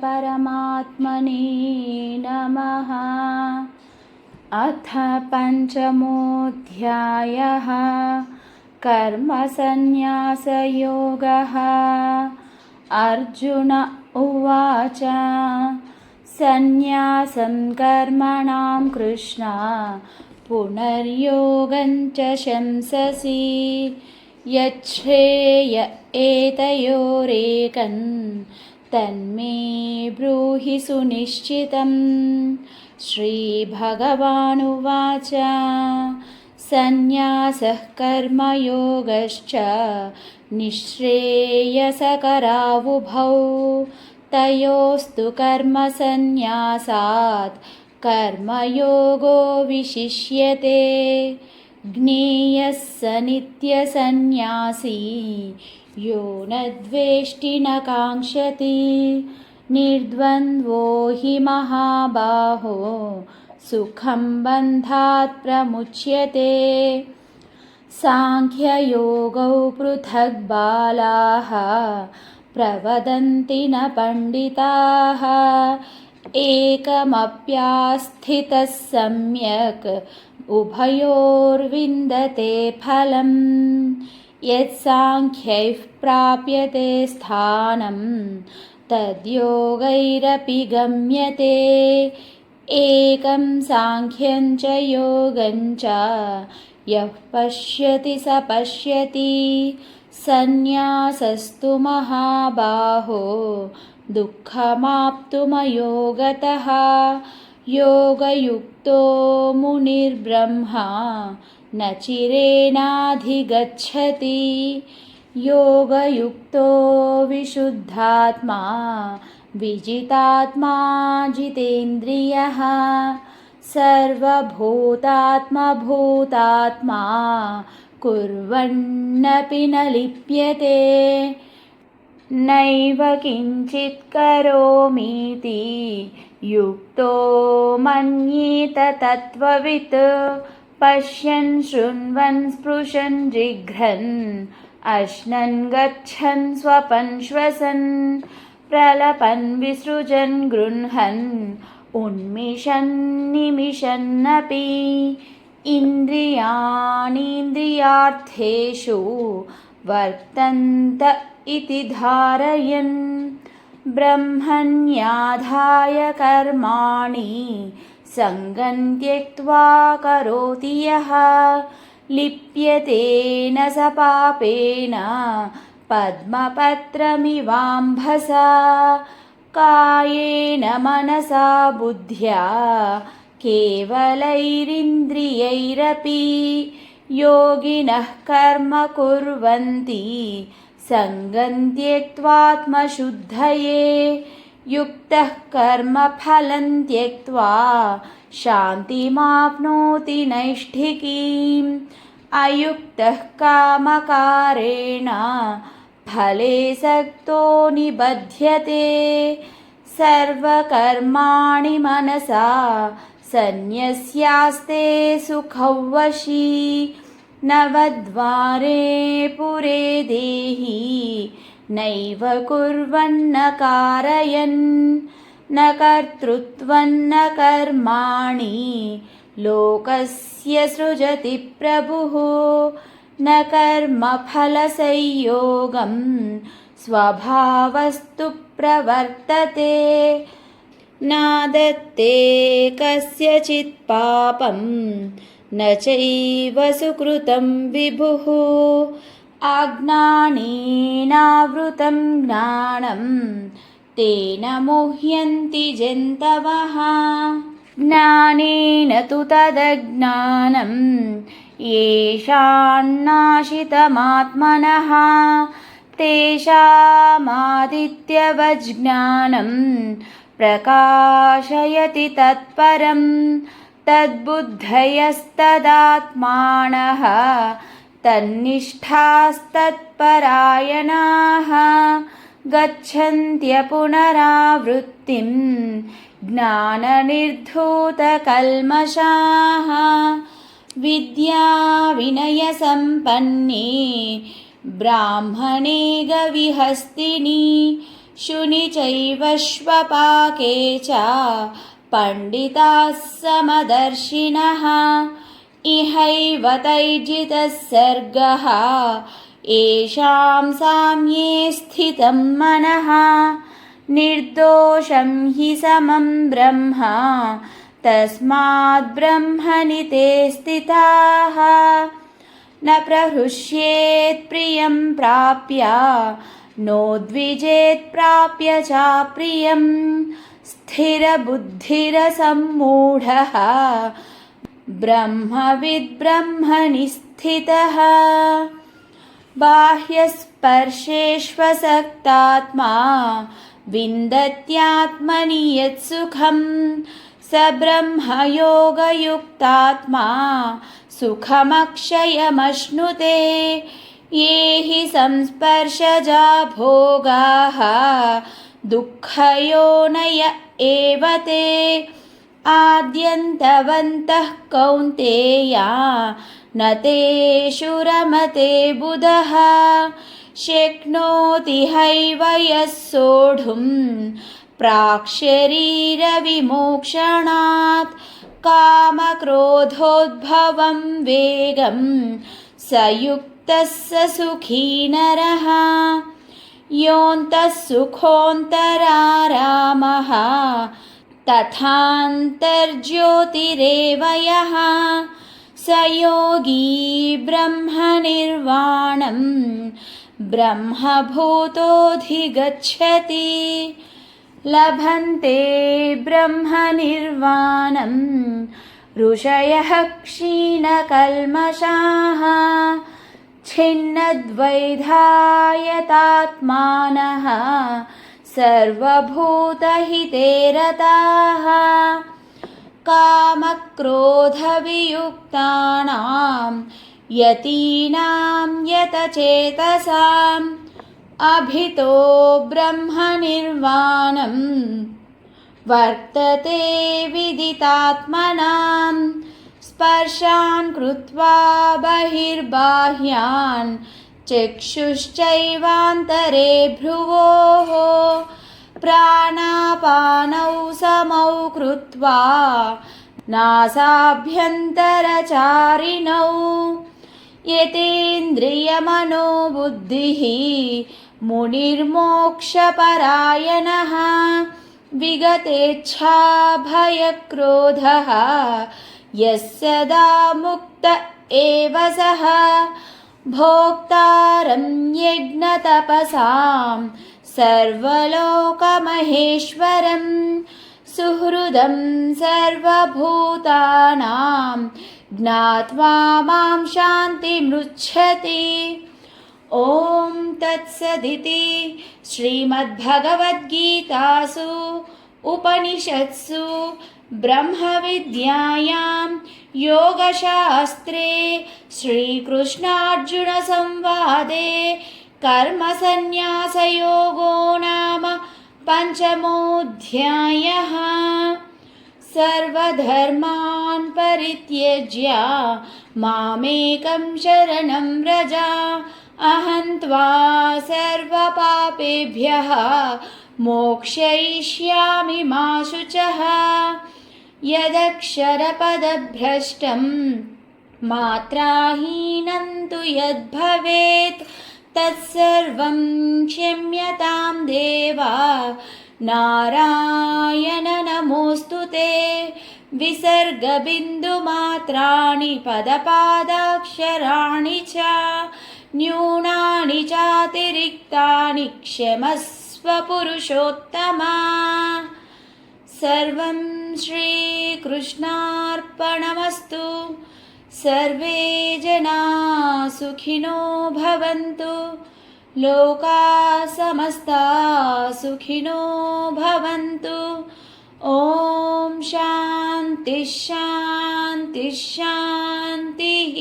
परमात्मने नमः। अथ पञ्चमोऽध्यायः कर्मसन्न्यासयोगः। अर्जुन उवाच सन्न्यासं कर्मणां कृष्ण पुनर्योगं च शंससि यच्छ्रेय एतयोरेकं तन्मे ब्रूहि सुनिश्चितम्। श्रीभगवानुवाच सन्न्यासः कर्मयोगश्च निःश्रेयसकरावुभौ तयोस्तु कर्मसन्न्यासात् कर्मयोगो विशिष्यते। ज्ञेयः स नित्यसन्न्यासी यो न द्वेष्टि न काङ्क्षति निर्द्वन्द्वो हि महाबाहो सुखं बन्धात् प्रमुच्यते। सांख्ययोगौ पृथग् बालाः प्रवदन्ति न पण्डिताः एकमप्यास्थितः सम्यक् उभयोर्विन्दते फलम्। यत्साङ्ख्यैः प्राप्यते स्थानं तद्योगैरपि गम्यते। एकं साङ्ख्यं च योगं च यः पश्यति स पश्यति। सन्न्यासस्तु महाबाहो दुःखमाप्तुमयोगतः योगयुक्तो मुनिर्ब्रह्मा न चिरेणाधिगच्छति। योगयुक्तो विशुद्धात्मा विजितात्मा जितेन्द्रियः सर्वभूतात्मभूतात्मा कुर्वन्नपि न लिप्यते। नैव किञ्चित् करोमीति युक्तो मन्येत तत्त्ववित्। पश्यन् शृण्वन् स्पृशन् जिघ्रन् अश्नन् गच्छन् स्वपन् श्वसन् प्रलपन् विसृजन् गृह्णन् उन्मिषन् निमिषन्नपि। इन्द्रियाणीन्द्रियार्थेषु वर्तन्त इति धारयन् ब्रह्मण्याधाय कर्माणि सङ्गं त्यक्त्वा करोति यः लिप्यतेन स पापेन पद्मपत्रमिवाम्भसा। कायेन मनसा बुद्ध्या केवलैरिन्द्रियैरपि योगिनः कर्म कुर्वन्ति सङ्गं त्यक्त्वात्मशुद्धये। युक्तः कर्मफलं त्यक्त्वा शान्तिमाप्नोति नैष्ठिकीम्। अयुक्तः कामकारेण फले सक्तो निबध्यते। सर्वकर्माणि मनसा सन्न्यस्यास्ते सुखौ वशी। नवद्वारे पुरे देहि नैव कुर्वन्न कारयन्। न कर्तृत्वं न कर्माणि लोकस्य सृजति प्रभुः। न कर्मफलसंयोगं स्वभावस्तु प्रवर्तते। नादत्ते कस्यचित् पापं न चैव सुकृतं विभुः। अज्ञानेनावृतं ज्ञानं तेन मुह्यन्ति जन्तवः। ज्ञानेन तु तदज्ञानं येषान्नाशितमात्मनः तेषामादित्यवज्ज्ञानं प्रकाशयति तत्परं। तद्बुद्धयस्तदात्मानः तन्निष्ठास्तत्परायणाः गच्छन्त्यपुनरावृत्तिं ज्ञाननिर्धूतकल्मषाः। विद्याविनयसम्पन्ने ब्राह्मणे गविहस्तिनि शुनि चैव श्वपाके च पण्डिताः समदर्शिनः इहैव तैर्जितः सर्गः येषां साम्ये स्थितं मनः निर्दोषं हि समं ब्रह्म तस्माद् ब्रह्मणि ते स्थिताः न प्रहृष्येत् प्रियं प्राप्य नोद्विजेत् प्राप्य चाप्रियं स्थिरबुद्धिरसम्मूढः ब्रह्मविद् ब्रह्मणि स्थितः बाह्यस्पर्शेष्वसक्तात्मा विन्दत्यात्मनि यत्सुखं स ब्रह्मयोगयुक्तात्मा सुखमक्षयमश्नुते ये हि संस्पर्शजा भोगाः दुःखयोनय एव ते आद्यन्तवन्तः कौन्तेया न तेषु रमते बुधः शक्नोति हैव यः सोढुं प्राक्शरीरविमोक्षणात् कामक्रोधोद्भवं वेगं स युक्तः स सुखी नरः योऽन्तः सुखोऽन्तरारामः तथान्तर्ज्योतिरेव यः स योगी ब्रह्मनिर्वाणं ब्रह्मभूतोऽधिगच्छति लभन्ते ब्रह्मनिर्वाणं ऋषयः क्षीणकल्मषाः छिन्नद्वैधायतात्मानः सर्वभूतहिते रताः कामक्रोधवियुक्तानां यतीनां यतचेतसाम् अभितो ब्रह्मनिर्वाणं वर्तते विदितात्मनां स्पर्शान् कृत्वा बहिर्बाह्यान् चक्षुश्चैवान्तरे भ्रुवोः प्राणापानौ समौ कृत्वा नासाभ्यन्तरचारिणौ यतेन्द्रियमनोबुद्धिः मुनिर्मोक्षपरायणः विगतेच्छाभयक्रोधः यः सदा मुक्त एव सः भोक्तारं यज्ञतपसां सर्वलोकमहेश्वरं सुहृदं सर्वभूतानां ज्ञात्वा मां शान्तिमृच्छति। ॐ तत्सदिति श्रीमद्भगवद्गीतासु उपनिषत्सु ब्रह्मविद्यायां योगशास्त्रे श्रीकृष्णार्जुनसंवादे कर्मसन्न्यासयोगो नाम पञ्चमोऽध्यायः। सर्वधर्मान् परित्यज्य मामेकं शरणं व्रज अहं त्वा सर्वपापेभ्यः मोक्षयिष्यामि मा शुचः। यदक्षरपदभ्रष्टं मात्राहीनं तु यद्भवेत् तत्सर्वं क्षम्यतां देव नारायण नमोऽस्तु ते। विसर्गबिन्दुमात्राणि पदपादाक्षराणि च न्यूनानि चातिरिक्तानि क्षमस्व पुरुषोत्तमा। सर्वं श्रीकृष्णार्पणमस्तु। सर्वे जनाः सुखिनो भवन्तु। लोकाः समस्ताः सुखिनो भवन्तु। ॐ शान्तिः शान्तिः शान्तिः।